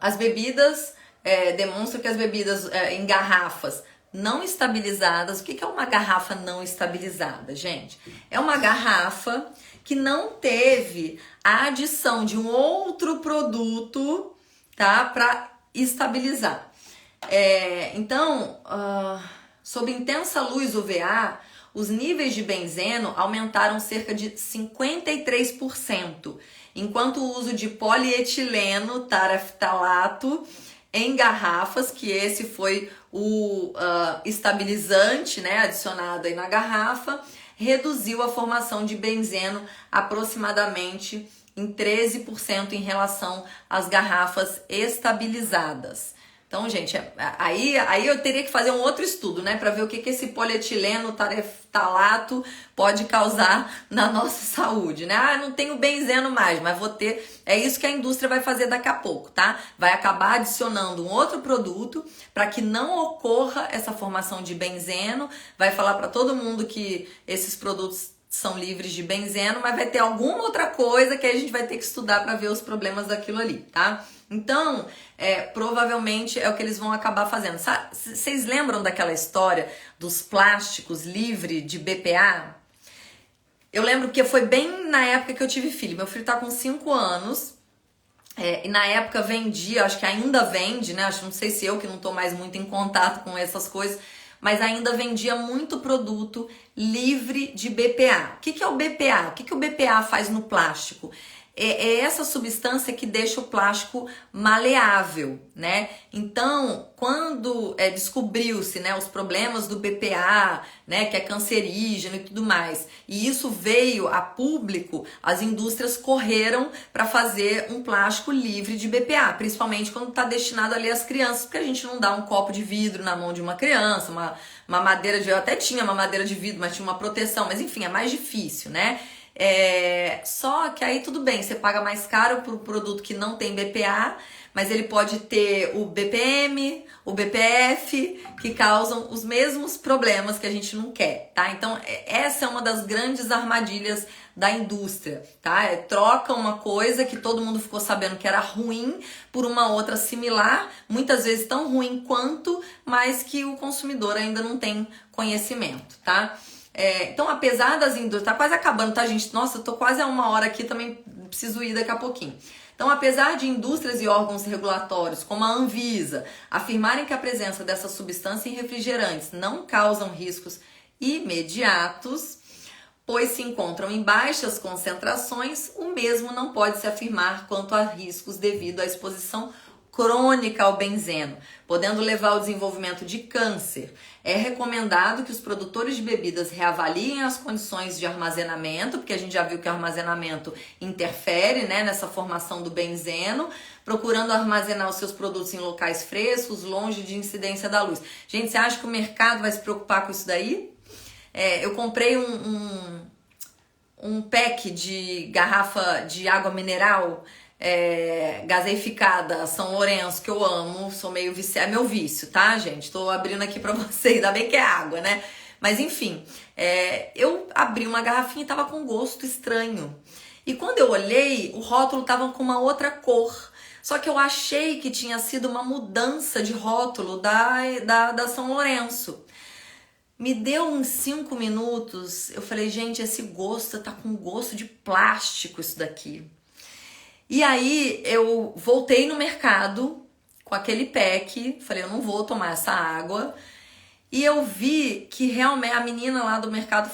As bebidas demonstram que as bebidas em garrafas não estabilizadas. O que é uma garrafa não estabilizada, gente? É uma garrafa que não teve a adição de um outro produto, tá, para estabilizar. Então, sob intensa luz UVA, os níveis de benzeno aumentaram cerca de 53%, enquanto o uso de polietileno taraftalato em garrafas, que esse foi o estabilizante, né, adicionado aí na garrafa, reduziu a formação de benzeno aproximadamente em 13% em relação às garrafas estabilizadas. Então, gente, aí eu teria que fazer um outro estudo, né, para ver o que esse polietileno taraftalato pode causar na nossa saúde, né? Não tenho benzeno mais, mas vou ter. É isso que a indústria vai fazer daqui a pouco, tá? Vai acabar adicionando um outro produto para que não ocorra essa formação de benzeno. Vai falar para todo mundo que esses produtos são livres de benzeno, mas vai ter alguma outra coisa que a gente vai ter que estudar para ver os problemas daquilo ali, tá? Então, provavelmente é o que eles vão acabar fazendo. Vocês lembram daquela história dos plásticos livres de BPA? Eu lembro que foi bem na época que eu tive filho. Meu filho tá com 5 anos. E na época vendia, acho que ainda vende, né? Não sei se eu que não tô mais muito em contato com essas coisas, mas ainda vendia muito produto livre de BPA. O que é o BPA? O que o BPA faz no plástico? É essa substância que deixa o plástico maleável, né? Então, quando descobriu-se, né, os problemas do BPA, né, que é cancerígeno e tudo mais, e isso veio a público, as indústrias correram para fazer um plástico livre de BPA, principalmente quando está destinado ali às crianças, porque a gente não dá um copo de vidro na mão de uma criança, uma madeira eu até tinha uma madeira de vidro, mas tinha uma proteção, mas enfim, é mais difícil, né? Só que aí tudo bem, você paga mais caro para o produto que não tem BPA, mas ele pode ter o BPM, o BPF, que causam os mesmos problemas que a gente não quer, tá? Então, essa é uma das grandes armadilhas da indústria, tá? Troca uma coisa que todo mundo ficou sabendo que era ruim por uma outra similar, muitas vezes tão ruim quanto, mas que o consumidor ainda não tem conhecimento, tá? Então, apesar das indústrias... Tá quase acabando, tá, gente? Nossa, eu tô quase a 1 hora aqui, também preciso ir daqui a pouquinho. Então, apesar de indústrias e órgãos regulatórios, como a Anvisa, afirmarem que a presença dessa substância em refrigerantes não causam riscos imediatos, pois se encontram em baixas concentrações, o mesmo não pode se afirmar quanto a riscos devido à exposição crônica ao benzeno, podendo levar ao desenvolvimento de câncer. É recomendado que os produtores de bebidas reavaliem as condições de armazenamento, porque a gente já viu que o armazenamento interfere, né, nessa formação do benzeno, procurando armazenar os seus produtos em locais frescos, longe de incidência da luz. Gente, você acha que o mercado vai se preocupar com isso daí? Eu comprei um pack de garrafa de água mineral gaseificada São Lourenço, que eu amo, sou meio viciada, é meu vício, tá, gente? Tô abrindo aqui pra vocês, ainda bem que é água, né? Mas enfim, eu abri uma garrafinha e tava com gosto estranho. E quando eu olhei, o rótulo tava com uma outra cor. Só que eu achei que tinha sido uma mudança de rótulo da São Lourenço. Me deu uns 5 minutos, eu falei, gente, esse gosto tá com gosto de plástico isso daqui. E aí eu voltei no mercado com aquele pack, falei, eu não vou tomar essa água. E eu vi que realmente a menina lá do mercado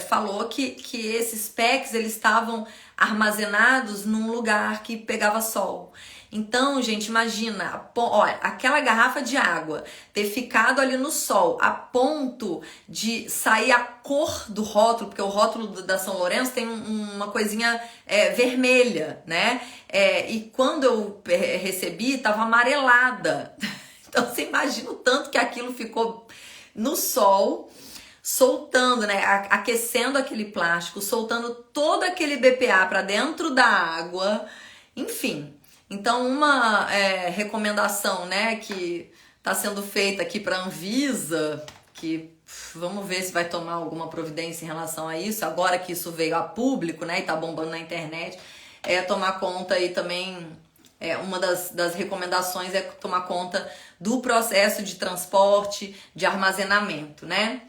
falou que esses packs eles estavam armazenados num lugar que pegava sol. Então, gente, imagina, olha, aquela garrafa de água ter ficado ali no sol a ponto de sair a cor do rótulo, porque o rótulo da São Lourenço tem uma coisinha vermelha, né? E quando eu recebi, tava amarelada. Então, você imagina o tanto que aquilo ficou no sol, soltando, né? Aquecendo aquele plástico, soltando todo aquele BPA para dentro da água, enfim. Então, uma recomendação, né, que está sendo feita aqui para a Anvisa, que vamos ver se vai tomar alguma providência em relação a isso, agora que isso veio a público, né, e está bombando na internet, tomar conta aí também, uma das recomendações é tomar conta do processo de transporte, de armazenamento, né?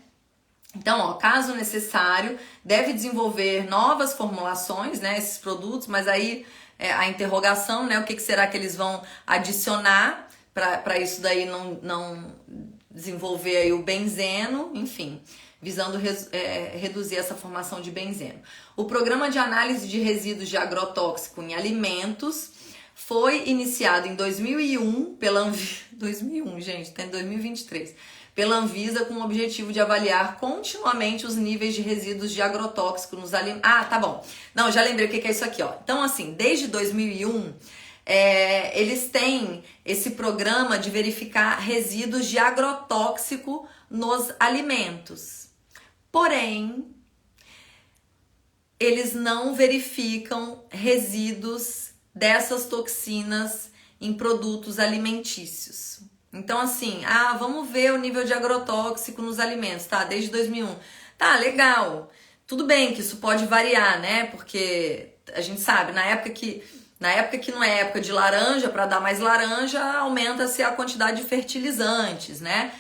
Então, ó, caso necessário, deve desenvolver novas formulações, né, esses produtos, mas aí a interrogação, né, o que será que eles vão adicionar para isso daí não desenvolver aí o benzeno, enfim, visando reduzir essa formação de benzeno. O programa de análise de resíduos de agrotóxico em alimentos foi iniciado em 2001 pela Anvisa, 2001, gente, tá em 2023. Pela Anvisa, com o objetivo de avaliar continuamente os níveis de resíduos de agrotóxico nos alimentos. Ah, tá bom. Não, já lembrei o que é isso aqui, ó. Então, assim, desde 2001, eles têm esse programa de verificar resíduos de agrotóxico nos alimentos. Porém, eles não verificam resíduos dessas toxinas em produtos alimentícios. Então, assim, vamos ver o nível de agrotóxico nos alimentos, tá? Desde 2001. Tá, legal. Tudo bem que isso pode variar, né? Porque a gente sabe, na época que não é época de laranja, para dar mais laranja, aumenta-se a quantidade de fertilizantes, né?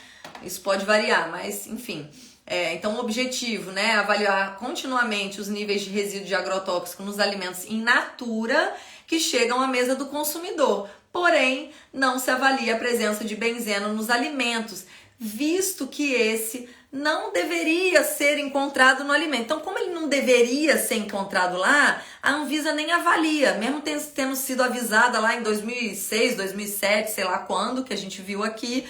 Isso pode variar, mas, enfim. Então, o objetivo, né? Avaliar continuamente os níveis de resíduo de agrotóxico nos alimentos in natura que chegam à mesa do consumidor. Porém, não se avalia a presença de benzeno nos alimentos, visto que esse não deveria ser encontrado no alimento. Então, como ele não deveria ser encontrado lá, a Anvisa nem avalia, mesmo tendo sido avisada lá em 2006, 2007, sei lá quando, que a gente viu aqui.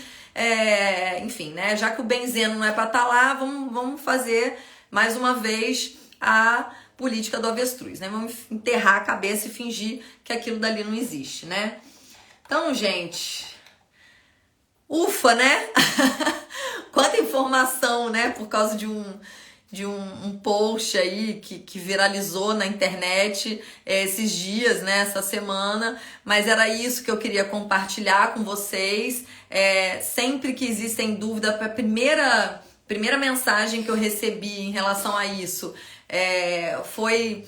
Enfim, né? Já que o benzeno não é para estar lá, vamos fazer mais uma vez a política do avestruz, né? Vamos enterrar a cabeça e fingir que aquilo dali não existe, né? Então, gente, ufa, né? Quanta informação, né? Por causa de um post aí que viralizou na internet esses dias, né? Essa semana. Mas era isso que eu queria compartilhar com vocês. Sempre que existem dúvidas, a primeira mensagem que eu recebi em relação a isso foi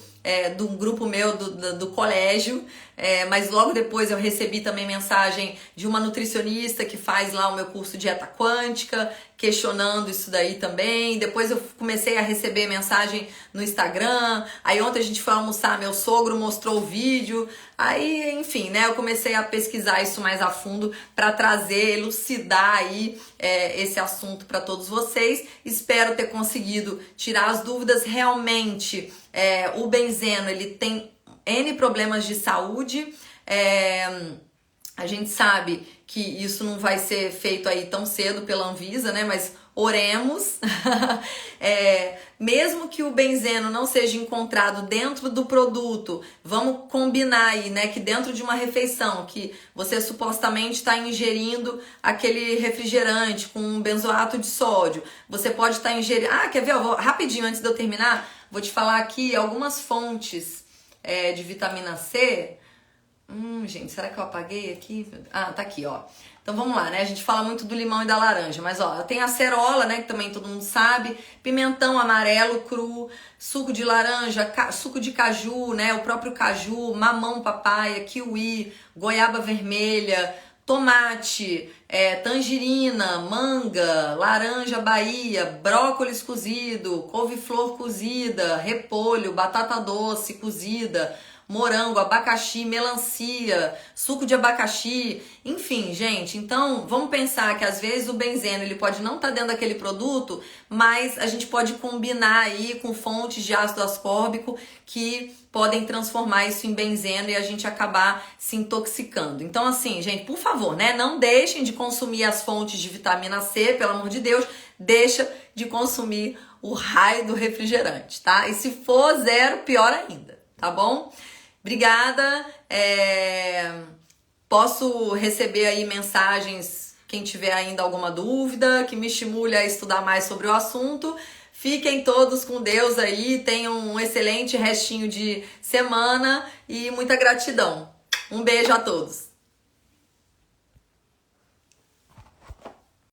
de um grupo meu do colégio, mas logo depois eu recebi também mensagem de uma nutricionista que faz lá o meu curso Dieta Quântica, questionando isso daí também. Depois eu comecei a receber mensagem no Instagram. Aí ontem a gente foi almoçar, meu sogro mostrou o vídeo. Aí, enfim, né, eu comecei a pesquisar isso mais a fundo para trazer, elucidar aí esse assunto para todos vocês. Espero ter conseguido tirar as dúvidas. Realmente, o benzeno, ele tem N problemas de saúde. A gente sabe que isso não vai ser feito aí tão cedo pela Anvisa, né? Mas oremos. Mesmo que o benzeno não seja encontrado dentro do produto, vamos combinar aí, né? Que dentro de uma refeição que você supostamente está ingerindo aquele refrigerante com benzoato de sódio, você pode estar ingerindo... quer ver? Rapidinho, antes de eu terminar, vou te falar aqui algumas fontes de vitamina C. Gente, será que eu apaguei aqui? Tá aqui, ó. Então vamos lá, né? A gente fala muito do limão e da laranja, mas ó, tem acerola, né? Que também todo mundo sabe, pimentão amarelo cru, suco de laranja, suco de caju, né? O próprio caju, mamão papaya, kiwi, goiaba vermelha, tomate, tangerina, manga, laranja Bahia, brócolis cozido, couve-flor cozida, repolho, batata doce cozida, morango, abacaxi, melancia, suco de abacaxi, enfim, gente. Então, vamos pensar que às vezes o benzeno ele pode não estar dentro daquele produto, mas a gente pode combinar aí com fontes de ácido ascórbico que podem transformar isso em benzeno e a gente acabar se intoxicando. Então, assim, gente, por favor, né, não deixem de consumir as fontes de vitamina C, pelo amor de Deus, deixa de consumir o raio do refrigerante, tá? E se for zero, pior ainda, tá bom? Obrigada, posso receber aí mensagens, quem tiver ainda alguma dúvida, que me estimule a estudar mais sobre o assunto. Fiquem todos com Deus aí, tenham um excelente restinho de semana e muita gratidão. Um beijo a todos.